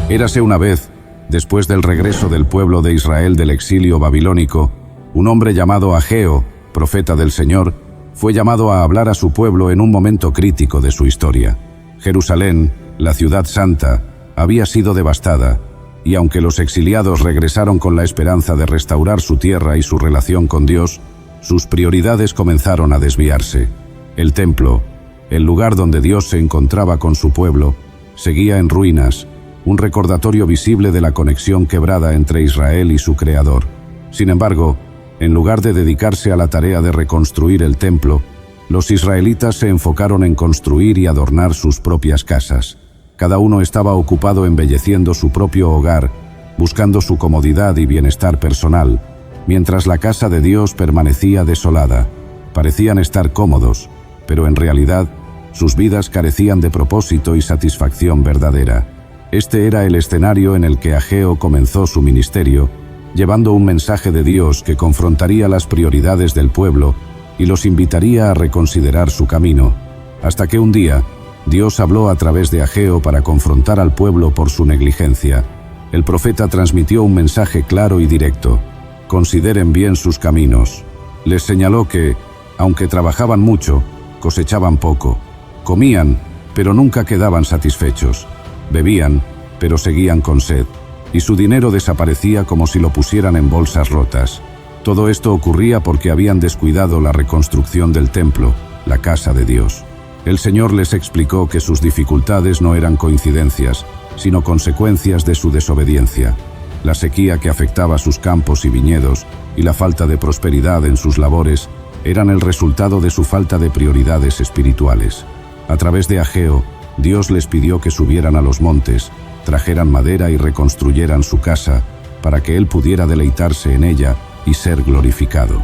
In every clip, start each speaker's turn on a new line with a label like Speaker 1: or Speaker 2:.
Speaker 1: Érase una vez, después del regreso del pueblo de Israel del exilio babilónico, un hombre llamado Ageo, profeta del Señor, fue llamado a hablar a su pueblo en un momento crítico de su historia. Jerusalén, la ciudad santa, había sido devastada, y aunque los exiliados regresaron con la esperanza de restaurar su tierra y su relación con Dios, sus prioridades comenzaron a desviarse. El templo, el lugar donde Dios se encontraba con su pueblo, seguía en ruinas, un recordatorio visible de la conexión quebrada entre Israel y su Creador. Sin embargo, en lugar de dedicarse a la tarea de reconstruir el templo, los israelitas se enfocaron en construir y adornar sus propias casas. Cada uno estaba ocupado embelleciendo su propio hogar, buscando su comodidad y bienestar personal, mientras la casa de Dios permanecía desolada. Parecían estar cómodos, pero en realidad sus vidas carecían de propósito y satisfacción verdadera. Este era el escenario en el que Ageo comenzó su ministerio, llevando un mensaje de Dios que confrontaría las prioridades del pueblo y los invitaría a reconsiderar su camino, hasta que un día Dios habló a través de Ageo para confrontar al pueblo por su negligencia. El profeta transmitió un mensaje claro y directo: consideren bien sus caminos. Les señaló que, aunque trabajaban mucho, cosechaban poco. Comían, pero nunca quedaban satisfechos. Bebían, pero seguían con sed, y su dinero desaparecía como si lo pusieran en bolsas rotas. Todo esto ocurría porque habían descuidado la reconstrucción del templo, la casa de Dios. El Señor les explicó que sus dificultades no eran coincidencias, sino consecuencias de su desobediencia. La sequía que afectaba sus campos y viñedos y la falta de prosperidad en sus labores eran el resultado de su falta de prioridades espirituales. A través de Ageo, Dios les pidió que subieran a los montes, trajeran madera y reconstruyeran su casa, para que Él pudiera deleitarse en ella y ser glorificado.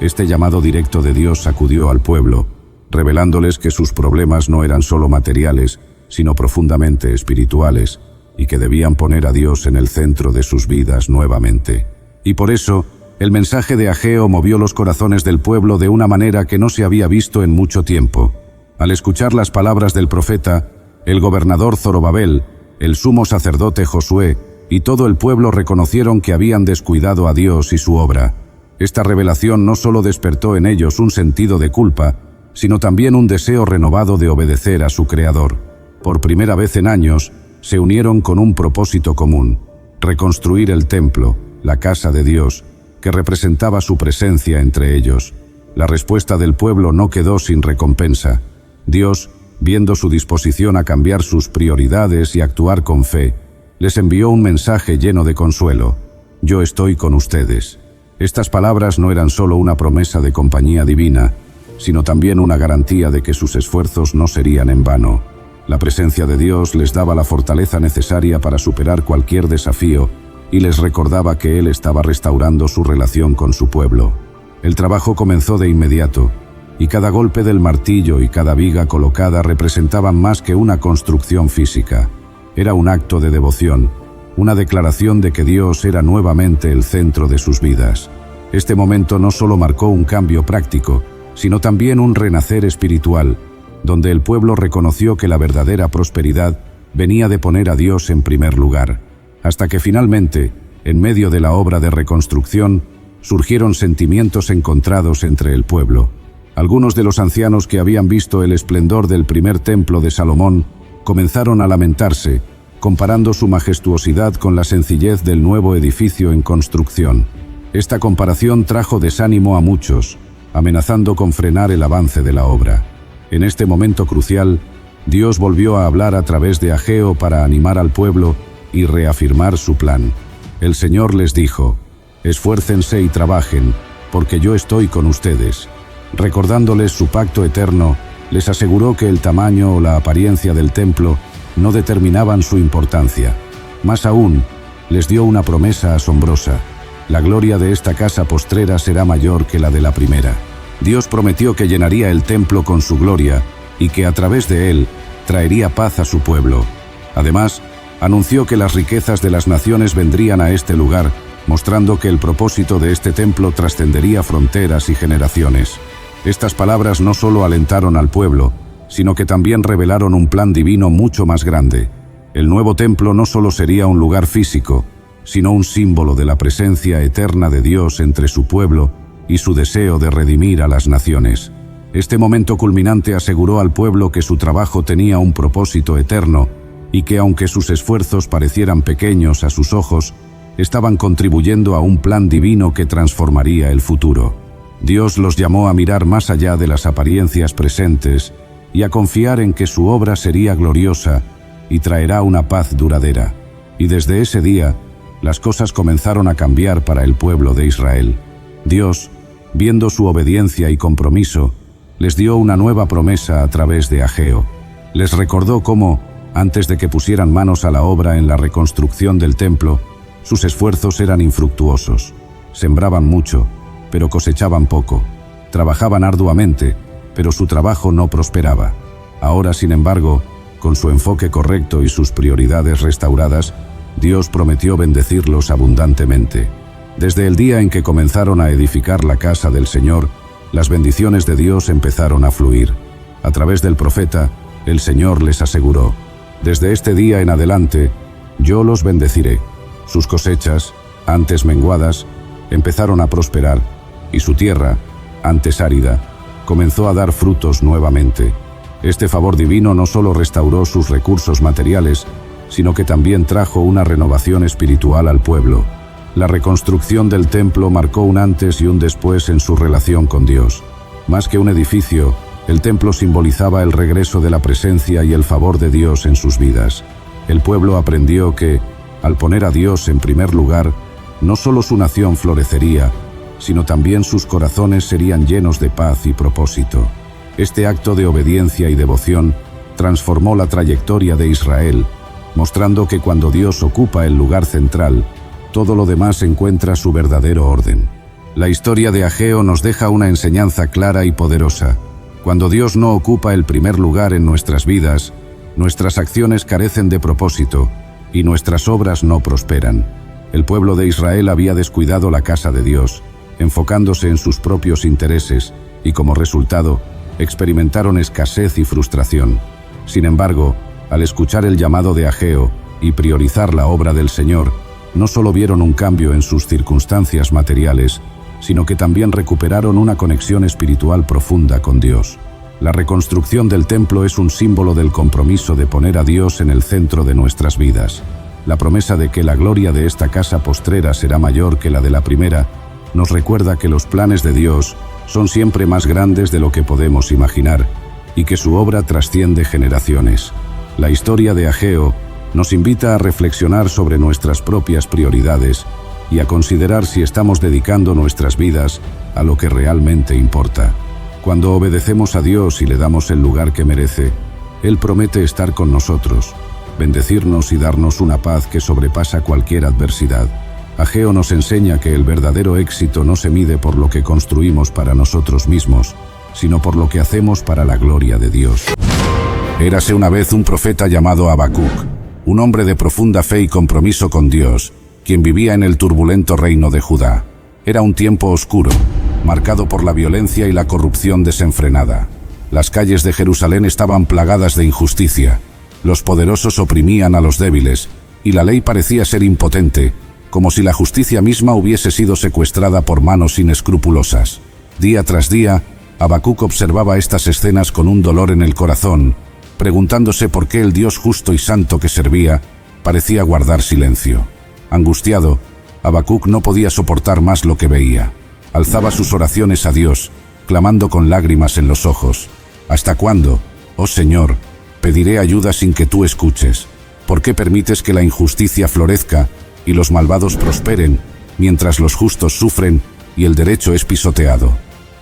Speaker 1: Este llamado directo de Dios sacudió al pueblo, revelándoles que sus problemas no eran solo materiales, sino profundamente espirituales, y que debían poner a Dios en el centro de sus vidas nuevamente. Y por eso, el mensaje de Ageo movió los corazones del pueblo de una manera que no se había visto en mucho tiempo. Al escuchar las palabras del profeta, el gobernador Zorobabel, el sumo sacerdote Josué y todo el pueblo reconocieron que habían descuidado a Dios y su obra. Esta revelación no solo despertó en ellos un sentido de culpa, sino también un deseo renovado de obedecer a su Creador. Por primera vez en años, se unieron con un propósito común: reconstruir el templo, la casa de Dios, que representaba su presencia entre ellos. La respuesta del pueblo no quedó sin recompensa. Dios, viendo su disposición a cambiar sus prioridades y actuar con fe, les envió un mensaje lleno de consuelo: yo estoy con ustedes. Estas palabras no eran solo una promesa de compañía divina, sino también una garantía de que sus esfuerzos no serían en vano. La presencia de Dios les daba la fortaleza necesaria para superar cualquier desafío y les recordaba que Él estaba restaurando su relación con su pueblo. El trabajo comenzó de inmediato, y cada golpe del martillo y cada viga colocada representaban más que una construcción física. Era un acto de devoción, una declaración de que Dios era nuevamente el centro de sus vidas. Este momento no solo marcó un cambio práctico, sino también un renacer espiritual, donde el pueblo reconoció que la verdadera prosperidad venía de poner a Dios en primer lugar, hasta que finalmente, en medio de la obra de reconstrucción, surgieron sentimientos encontrados entre el pueblo. Algunos de los ancianos que habían visto el esplendor del primer templo de Salomón comenzaron a lamentarse, comparando su majestuosidad con la sencillez del nuevo edificio en construcción. Esta comparación trajo desánimo a muchos, amenazando con frenar el avance de la obra. En este momento crucial, Dios volvió a hablar a través de Ageo para animar al pueblo y reafirmar su plan. El Señor les dijo: esfuércense y trabajen, porque yo estoy con ustedes. Recordándoles su pacto eterno, les aseguró que el tamaño o la apariencia del templo no determinaban su importancia. Más aún, les dio una promesa asombrosa: la gloria de esta casa postrera será mayor que la de la primera. Dios prometió que llenaría el templo con su gloria y que a través de él traería paz a su pueblo. Además, anunció que las riquezas de las naciones vendrían a este lugar, mostrando que el propósito de este templo trascendería fronteras y generaciones. Estas palabras no solo alentaron al pueblo, sino que también revelaron un plan divino mucho más grande. El nuevo templo no solo sería un lugar físico, sino un símbolo de la presencia eterna de Dios entre su pueblo y su deseo de redimir a las naciones. Este momento culminante aseguró al pueblo que su trabajo tenía un propósito eterno y que, aunque sus esfuerzos parecieran pequeños a sus ojos, estaban contribuyendo a un plan divino que transformaría el futuro. Dios los llamó a mirar más allá de las apariencias presentes y a confiar en que su obra sería gloriosa y traerá una paz duradera. Y desde ese día, las cosas comenzaron a cambiar para el pueblo de Israel. Dios, viendo su obediencia y compromiso, les dio una nueva promesa a través de Ageo. Les recordó cómo, antes de que pusieran manos a la obra en la reconstrucción del templo, sus esfuerzos eran infructuosos. Sembraban mucho, pero cosechaban poco. Trabajaban arduamente, pero su trabajo no prosperaba. Ahora, sin embargo, con su enfoque correcto y sus prioridades restauradas, Dios prometió bendecirlos abundantemente. Desde el día en que comenzaron a edificar la casa del Señor, las bendiciones de Dios empezaron a fluir. A través del profeta, el Señor les aseguró: «Desde este día en adelante, yo los bendeciré». Sus cosechas, antes menguadas, empezaron a prosperar, y su tierra, antes árida, comenzó a dar frutos nuevamente. Este favor divino no solo restauró sus recursos materiales, sino que también trajo una renovación espiritual al pueblo. La reconstrucción del templo marcó un antes y un después en su relación con Dios. Más que un edificio, el templo simbolizaba el regreso de la presencia y el favor de Dios en sus vidas. El pueblo aprendió que, al poner a Dios en primer lugar, no solo su nación florecería, sino también sus corazones serían llenos de paz y propósito. Este acto de obediencia y devoción transformó la trayectoria de Israel, mostrando que cuando Dios ocupa el lugar central, todo lo demás encuentra su verdadero orden. La historia de Ageo nos deja una enseñanza clara y poderosa. Cuando Dios no ocupa el primer lugar en nuestras vidas, nuestras acciones carecen de propósito y nuestras obras no prosperan. El pueblo de Israel había descuidado la casa de Dios, enfocándose en sus propios intereses, y como resultado, experimentaron escasez y frustración. Sin embargo, al escuchar el llamado de Ageo y priorizar la obra del Señor, no solo vieron un cambio en sus circunstancias materiales, sino que también recuperaron una conexión espiritual profunda con Dios. La reconstrucción del templo es un símbolo del compromiso de poner a Dios en el centro de nuestras vidas. La promesa de que la gloria de esta casa postrera será mayor que la de la primera nos recuerda que los planes de Dios son siempre más grandes de lo que podemos imaginar y que su obra trasciende generaciones. La historia de Ageo nos invita a reflexionar sobre nuestras propias prioridades y a considerar si estamos dedicando nuestras vidas a lo que realmente importa. Cuando obedecemos a Dios y le damos el lugar que merece, Él promete estar con nosotros, bendecirnos y darnos una paz que sobrepasa cualquier adversidad. Ageo nos enseña que el verdadero éxito no se mide por lo que construimos para nosotros mismos, sino por lo que hacemos para la gloria de Dios. Érase una vez un profeta llamado Habacuc, un hombre de profunda fe y compromiso con Dios, quien vivía en el turbulento reino de Judá. Era un tiempo oscuro, marcado por la violencia y la corrupción desenfrenada. Las calles de Jerusalén estaban plagadas de injusticia. Los poderosos oprimían a los débiles, y la ley parecía ser impotente, como si la justicia misma hubiese sido secuestrada por manos inescrupulosas. Día tras día, Habacuc observaba estas escenas con un dolor en el corazón, preguntándose por qué el Dios justo y santo que servía parecía guardar silencio. Angustiado, Habacuc no podía soportar más lo que veía. Alzaba sus oraciones a Dios, clamando con lágrimas en los ojos: «¿Hasta cuándo, oh Señor, pediré ayuda sin que tú escuches? ¿Por qué permites que la injusticia florezca y los malvados prosperen, mientras los justos sufren y el derecho es pisoteado?»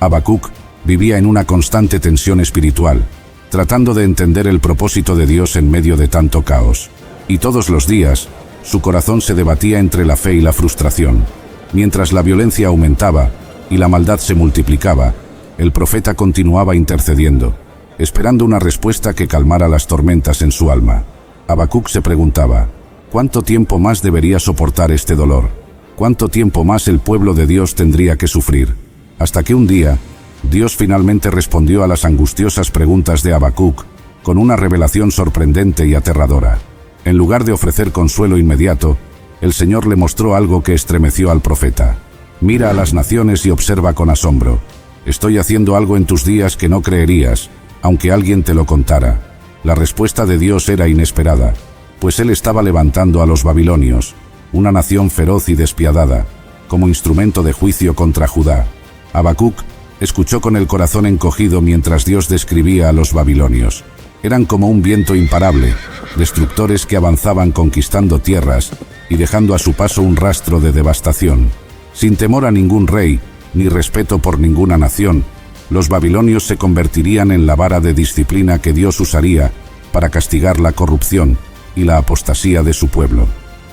Speaker 1: Habacuc vivía en una constante tensión espiritual, tratando de entender el propósito de Dios en medio de tanto caos. Y todos los días, su corazón se debatía entre la fe y la frustración. Mientras la violencia aumentaba y la maldad se multiplicaba, el profeta continuaba intercediendo, esperando una respuesta que calmara las tormentas en su alma. Habacuc se preguntaba: ¿cuánto tiempo más debería soportar este dolor? ¿Cuánto tiempo más el pueblo de Dios tendría que sufrir? Hasta que un día, Dios finalmente respondió a las angustiosas preguntas de Habacuc con una revelación sorprendente y aterradora. En lugar de ofrecer consuelo inmediato, el Señor le mostró algo que estremeció al profeta. Mira a las naciones y observa con asombro. Estoy haciendo algo en tus días que no creerías, aunque alguien te lo contara. La respuesta de Dios era inesperada, pues Él estaba levantando a los babilonios, una nación feroz y despiadada, como instrumento de juicio contra Judá. Habacuc escuchó con el corazón encogido mientras Dios describía a los babilonios. Eran como un viento imparable, destructores que avanzaban conquistando tierras y dejando a su paso un rastro de devastación. Sin temor a ningún rey, ni respeto por ninguna nación, los babilonios se convertirían en la vara de disciplina que Dios usaría para castigar la corrupción y la apostasía de su pueblo.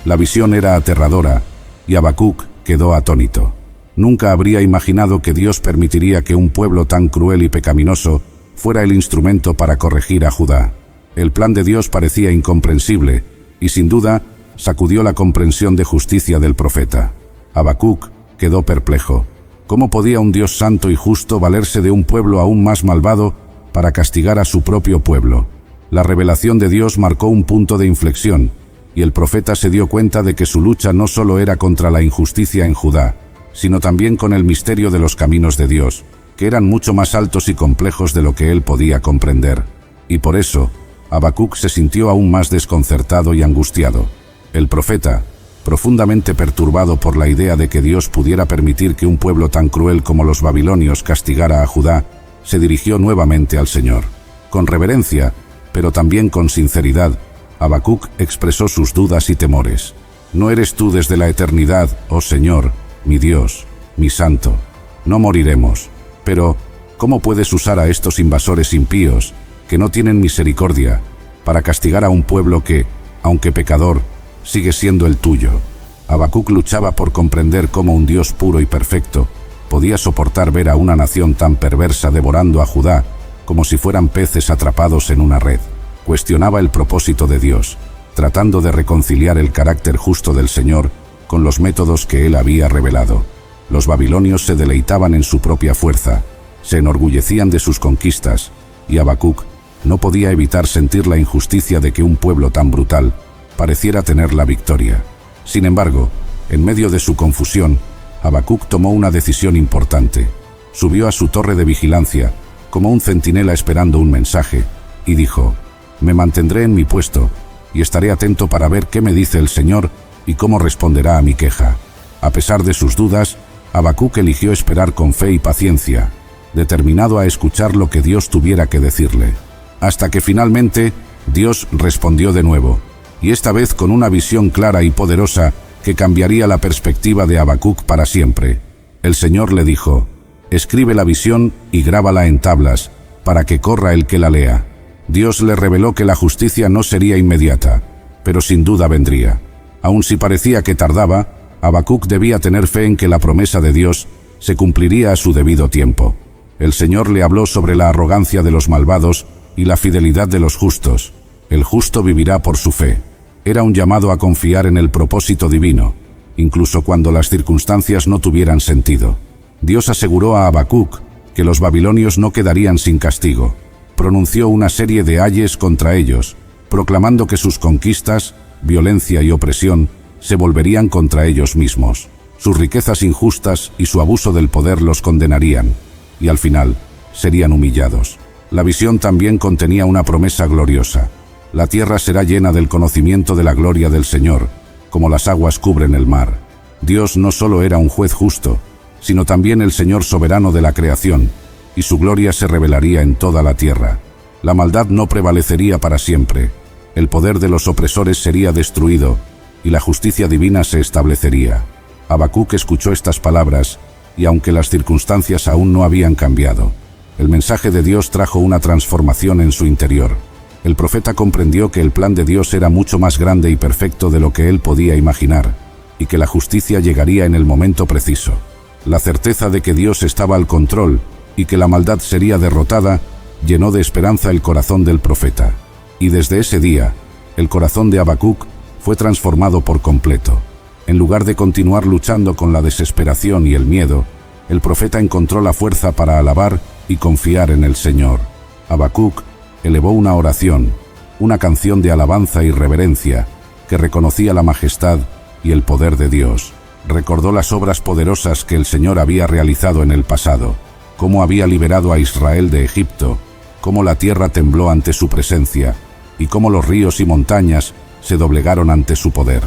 Speaker 1: La visión era aterradora, y Habacuc quedó atónito. Nunca habría imaginado que Dios permitiría que un pueblo tan cruel y pecaminoso fuera el instrumento para corregir a Judá. El plan de Dios parecía incomprensible, y sin duda sacudió la comprensión de justicia del profeta. Habacuc quedó perplejo. ¿Cómo podía un Dios santo y justo valerse de un pueblo aún más malvado para castigar a su propio pueblo? La revelación de Dios marcó un punto de inflexión, y el profeta se dio cuenta de que su lucha no solo era contra la injusticia en Judá, sino también con el misterio de los caminos de Dios, que eran mucho más altos y complejos de lo que él podía comprender. Y por eso, Habacuc se sintió aún más desconcertado y angustiado. El profeta, profundamente perturbado por la idea de que Dios pudiera permitir que un pueblo tan cruel como los babilonios castigara a Judá, se dirigió nuevamente al Señor. Con reverencia, pero también con sinceridad, Habacuc expresó sus dudas y temores. «¿No eres tú desde la eternidad, oh Señor, mi Dios, mi Santo? No moriremos. Pero, ¿cómo puedes usar a estos invasores impíos, que no tienen misericordia, para castigar a un pueblo que, aunque pecador, sigue siendo el tuyo?» Habacuc luchaba por comprender cómo un Dios puro y perfecto podía soportar ver a una nación tan perversa devorando a Judá como si fueran peces atrapados en una red. Cuestionaba el propósito de Dios, tratando de reconciliar el carácter justo del Señor con los métodos que Él había revelado. Los babilonios se deleitaban en su propia fuerza, se enorgullecían de sus conquistas, y Habacuc no podía evitar sentir la injusticia de que un pueblo tan brutal pareciera tener la victoria. Sin embargo, en medio de su confusión, Habacuc tomó una decisión importante. Subió a su torre de vigilancia, como un centinela esperando un mensaje, y dijo: «Me mantendré en mi puesto, y estaré atento para ver qué me dice el Señor y cómo responderá a mi queja». A pesar de sus dudas, Habacuc eligió esperar con fe y paciencia, determinado a escuchar lo que Dios tuviera que decirle. Hasta que finalmente, Dios respondió de nuevo, y esta vez con una visión clara y poderosa que cambiaría la perspectiva de Habacuc para siempre. El Señor le dijo: «Escribe la visión y grábala en tablas, para que corra el que la lea». Dios le reveló que la justicia no sería inmediata, pero sin duda vendría. Aun si parecía que tardaba, Habacuc debía tener fe en que la promesa de Dios se cumpliría a su debido tiempo. El Señor le habló sobre la arrogancia de los malvados y la fidelidad de los justos. El justo vivirá por su fe. Era un llamado a confiar en el propósito divino, incluso cuando las circunstancias no tuvieran sentido. Dios aseguró a Habacuc que los babilonios no quedarían sin castigo. Pronunció una serie de ayes contra ellos, proclamando que sus conquistas, violencia y opresión se volverían contra ellos mismos. Sus riquezas injustas y su abuso del poder los condenarían, y al final serían humillados. La visión también contenía una promesa gloriosa. La tierra será llena del conocimiento de la gloria del Señor, como las aguas cubren el mar. Dios no solo era un juez justo, sino también el Señor soberano de la creación, y su gloria se revelaría en toda la tierra. La maldad no prevalecería para siempre, el poder de los opresores sería destruido, y la justicia divina se establecería. Habacuc escuchó estas palabras, y aunque las circunstancias aún no habían cambiado, el mensaje de Dios trajo una transformación en su interior. El profeta comprendió que el plan de Dios era mucho más grande y perfecto de lo que él podía imaginar, y que la justicia llegaría en el momento preciso. La certeza de que Dios estaba al control y que la maldad sería derrotada llenó de esperanza el corazón del profeta. Y desde ese día, el corazón de Habacuc fue transformado por completo. En lugar de continuar luchando con la desesperación y el miedo, el profeta encontró la fuerza para alabar y confiar en el Señor. Habacuc elevó una oración: una canción de alabanza y reverencia que reconocía la majestad y el poder de Dios. Recordó las obras poderosas que el Señor había realizado en el pasado, cómo había liberado a Israel de Egipto, cómo la tierra tembló ante su presencia y cómo los ríos y montañas se doblegaron ante su poder.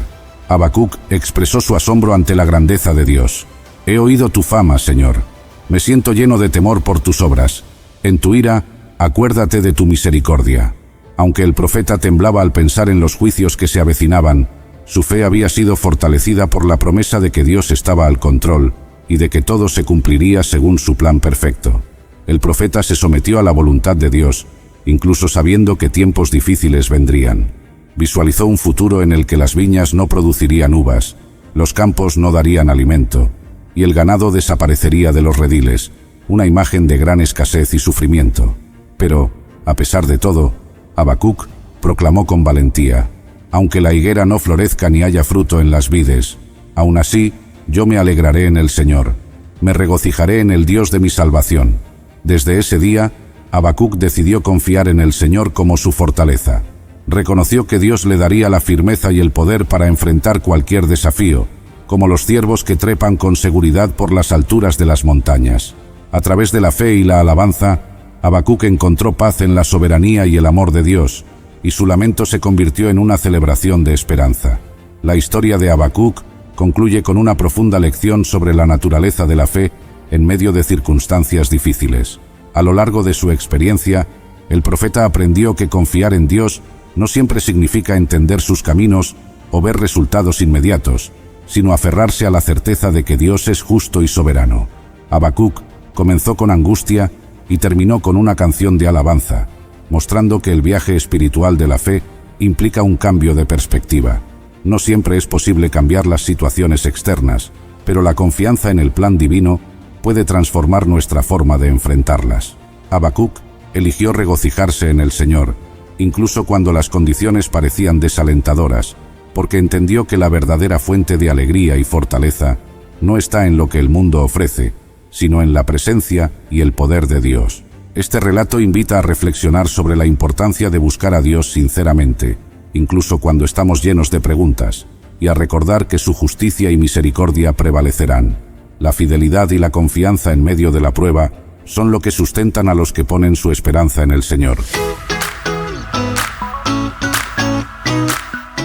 Speaker 1: Habacuc expresó su asombro ante la grandeza de Dios. He oído tu fama, Señor. Me siento lleno de temor por tus obras. En tu ira, acuérdate de tu misericordia. Aunque el profeta temblaba al pensar en los juicios que se avecinaban, su fe había sido fortalecida por la promesa de que Dios estaba al control y de que todo se cumpliría según su plan perfecto. El profeta se sometió a la voluntad de Dios, incluso sabiendo que tiempos difíciles vendrían. Visualizó un futuro en el que las viñas no producirían uvas, los campos no darían alimento, y el ganado desaparecería de los rediles, una imagen de gran escasez y sufrimiento. Pero, a pesar de todo, Habacuc proclamó con valentía: aunque la higuera no florezca ni haya fruto en las vides, aún así yo me alegraré en el Señor, me regocijaré en el Dios de mi salvación. Desde ese día, Habacuc decidió confiar en el Señor como su fortaleza. Reconoció que Dios le daría la firmeza y el poder para enfrentar cualquier desafío, como los ciervos que trepan con seguridad por las alturas de las montañas. A través de la fe y la alabanza, Habacuc encontró paz en la soberanía y el amor de Dios, y su lamento se convirtió en una celebración de esperanza. La historia de Habacuc concluye con una profunda lección sobre la naturaleza de la fe en medio de circunstancias difíciles. A lo largo de su experiencia, el profeta aprendió que confiar en Dios no siempre significa entender sus caminos o ver resultados inmediatos, sino aferrarse a la certeza de que Dios es justo y soberano. Habacuc comenzó con angustia y terminó con una canción de alabanza, mostrando que el viaje espiritual de la fe implica un cambio de perspectiva. No siempre es posible cambiar las situaciones externas, pero la confianza en el plan divino puede transformar nuestra forma de enfrentarlas. Habacuc eligió regocijarse en el Señor, incluso cuando las condiciones parecían desalentadoras, porque entendió que la verdadera fuente de alegría y fortaleza no está en lo que el mundo ofrece, sino en la presencia y el poder de Dios. Este relato invita a reflexionar sobre la importancia de buscar a Dios sinceramente, incluso cuando estamos llenos de preguntas, y a recordar que su justicia y misericordia prevalecerán. La fidelidad y la confianza en medio de la prueba son lo que sustentan a los que ponen su esperanza en el Señor.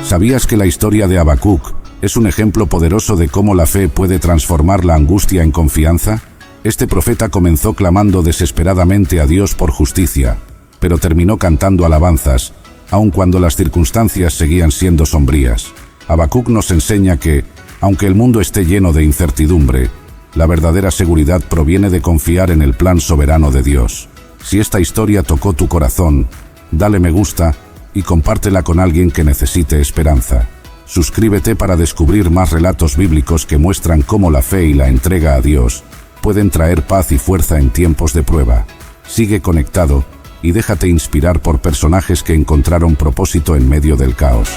Speaker 1: ¿Sabías que la historia de Habacuc es un ejemplo poderoso de cómo la fe puede transformar la angustia en confianza? Este profeta comenzó clamando desesperadamente a Dios por justicia, pero terminó cantando alabanzas, aun cuando las circunstancias seguían siendo sombrías. Habacuc nos enseña que, aunque el mundo esté lleno de incertidumbre, la verdadera seguridad proviene de confiar en el plan soberano de Dios. Si esta historia tocó tu corazón, dale me gusta y compártela con alguien que necesite esperanza. Suscríbete para descubrir más relatos bíblicos que muestran cómo la fe y la entrega a Dios pueden traer paz y fuerza en tiempos de prueba. Sigue conectado y déjate inspirar por personajes que encontraron propósito en medio del caos.